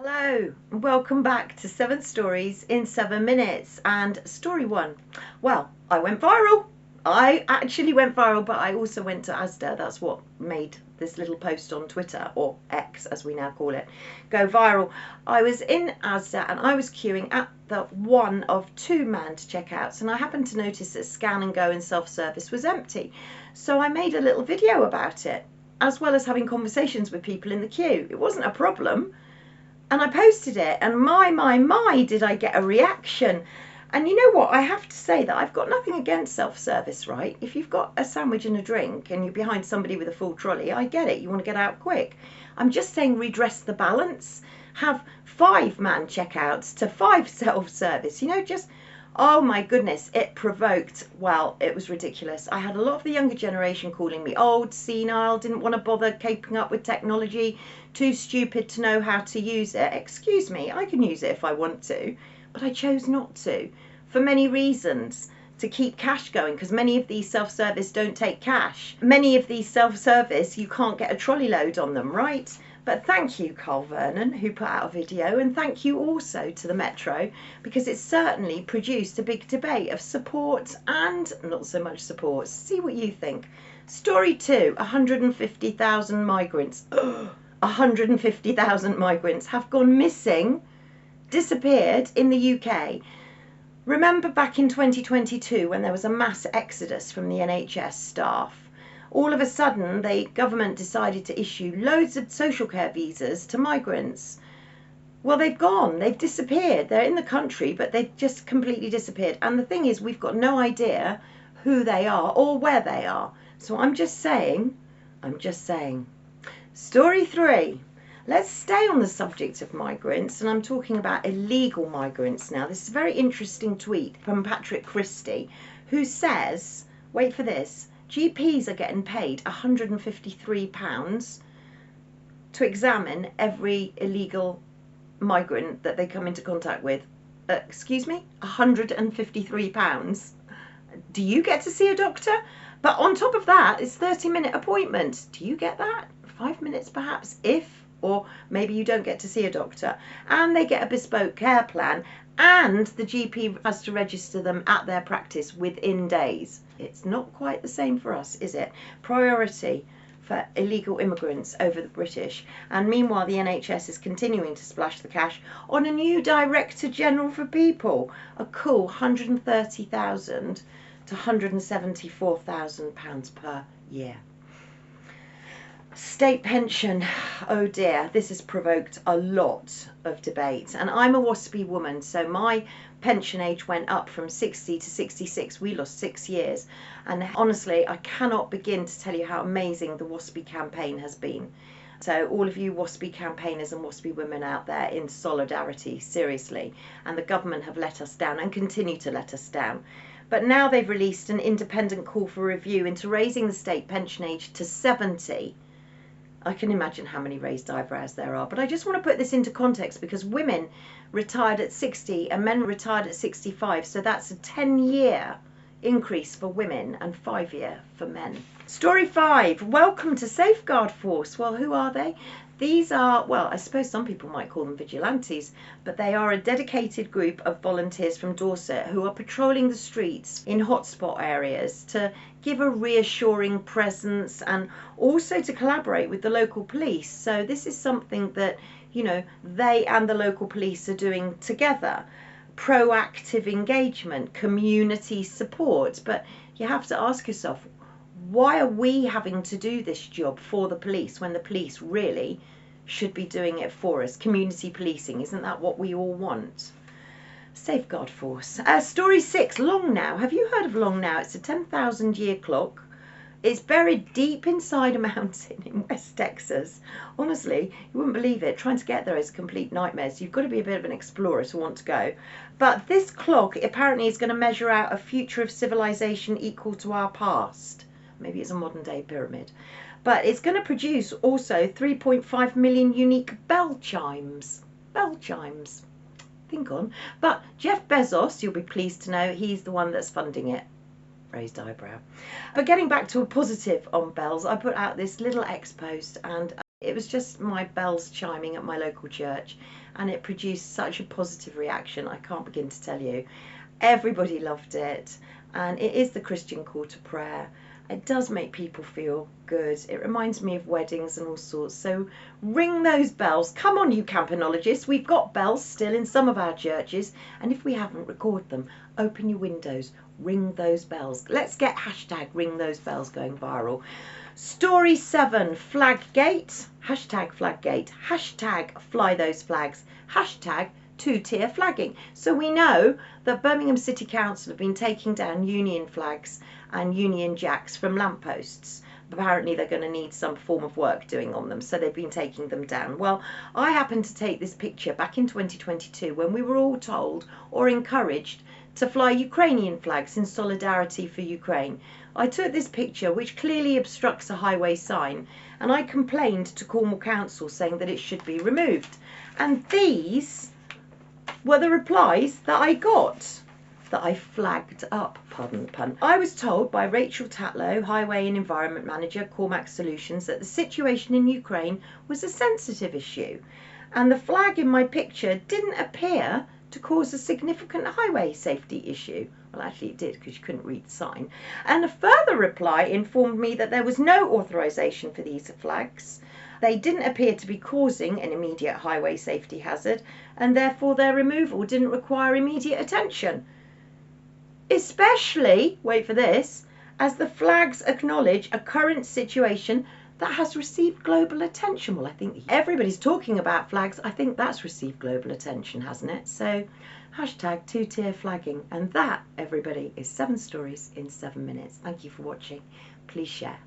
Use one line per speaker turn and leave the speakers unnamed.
Hello, and welcome back to 7 Stories in 7 Minutes. And story 1. Well, I went viral. I actually went viral, but I also went to Asda. That's what made this little post on Twitter, or X as we now call it, go viral. I was in Asda and I was queuing at the one of 2 manned checkouts, and I happened to notice that Scan and Go and self-service was empty. So I made a little video about it, as well as having conversations with people in the queue. It wasn't a problem. And I posted it, and my, did I get a reaction. And you know what? I have to say that I've got nothing against self-service, right? If you've got a sandwich and a drink and you're behind somebody with a full trolley, I get it. You want to get out quick. I'm just saying redress the balance. Have 5 man checkouts to 5 self-service. You know, just, oh my goodness, it provoked, well, it was ridiculous. I had a lot of the younger generation calling me old, senile, didn't want to bother keeping up with technology, too stupid to know how to use it. Excuse me, I can use it if I want to, but I chose not to for many reasons. To keep cash going, because many of these self-service don't take cash. Many of these self-service, you can't get a trolley load on them, right? But thank you, Carl Vernon, who put out a video, and thank you also to the Metro, because it certainly produced a big debate of support and not so much support. See what you think. Story 2, 150,000 migrants. 150,000 migrants have gone missing, disappeared in the UK. Remember back in 2022 when there was a mass exodus from the NHS staff? All of a sudden, the government decided to issue loads of social care visas to migrants. Well, they've gone, they've disappeared. They're in the country, but they've just completely disappeared. And the thing is, we've got no idea who they are or where they are. So I'm just saying. Story 3. Let's stay on the subject of migrants, and I'm talking about illegal migrants now. This is a very interesting tweet from Patrick Christie, who says, wait for this, GPs are getting paid £153 to examine every illegal migrant that they come into contact with. Excuse me? £153. Do you get to see a doctor? But on top of that, it's 30-minute appointment. Do you get that? 5 minutes perhaps, if, or maybe you don't get to see a doctor. And they get a bespoke care plan, and the GP has to register them at their practice within days. It's not quite the same for us, is it? Priority for illegal immigrants over the British. And meanwhile, the NHS is continuing to splash the cash on a new Director General for People. A cool £130,000 to £174,000 per year. State pension, oh dear, this has provoked a lot of debate. And I'm a WASPy woman, so my pension age went up from 60 to 66. We lost 6 years. And honestly, I cannot begin to tell you how amazing the WASPy campaign has been. So all of you WASPy campaigners and WASPy women out there, in solidarity, seriously. And the government have let us down and continue to let us down. But now they've released an independent call for review into raising the state pension age to 70. I can imagine how many raised eyebrows there are, but I just want to put this into context because women retired at 60 and men retired at 65, so that's a 10-year increase for women and 5-year for men. Story 5, welcome to Safeguard Force. Well, who are they? These are, well, I suppose some people might call them vigilantes, but they are a dedicated group of volunteers from Dorset who are patrolling the streets in hotspot areas to give a reassuring presence and also to collaborate with the local police. So this is something that, you know, they and the local police are doing together. Proactive engagement, community support. But you have to ask yourself, why are we having to do this job for the police when the police really should be doing it for us? Community policing, isn't that what we all want? Safeguard Force. Story 6, Long Now. Have you heard of Long Now? It's a 10,000-year clock. It's buried deep inside a mountain in West Texas. Honestly, you wouldn't believe it. Trying to get there is a complete nightmare. So you've got to be a bit of an explorer to want to go. But this clock apparently is going to measure out a future of civilization equal to our past. Maybe it's a modern day pyramid. But it's going to produce also 3.5 million unique bell chimes. Bell chimes. Think on. But Jeff Bezos, you'll be pleased to know, he's the one that's funding it. Raised eyebrow. But getting back to a positive on bells, I put out this little X post, and It was just my bells chiming at my local church, and it produced such a positive reaction. I can't begin to tell you. Everybody loved it, and it is the Christian call to prayer. It does make people feel good. It reminds me of weddings and all sorts. So ring those bells. Come on, you campanologists. We've got bells still in some of our churches, and if we haven't, record them. Open your windows. Ring those bells. Let's get hashtag ring those bells going viral. Story 7, Flaggate, hashtag Flaggate, hashtag fly those flags, hashtag two-tier flagging. So we know that Birmingham City Council have been taking down Union flags and Union Jacks from lampposts. Apparently they're going to need some form of work doing on them, so they've been taking them down. Well, I happened to take this picture back in 2022 when we were all told or encouraged to fly Ukrainian flags in solidarity for Ukraine. I took this picture, which clearly obstructs a highway sign, and I complained to Cornwall Council saying that it should be removed. And these were the replies that I got, that I flagged up, pardon the pun. I was told by Rachel Tatlow, Highway and Environment Manager, Cormac Solutions, that the situation in Ukraine was a sensitive issue, and the flag in my picture didn't appear to cause a significant highway safety issue. Well, actually it did, because you couldn't read the sign. And a further reply informed me that there was no authorisation for these flags. They didn't appear to be causing an immediate highway safety hazard, and therefore their removal didn't require immediate attention. Especially, wait for this, as the flags acknowledge a current situation that has received global attention. Well, I think everybody's talking about flags. I think that's received global attention, hasn't it? So hashtag two-tier flagging. And that, everybody, is 7 stories in 7 minutes. Thank you for watching. Please share.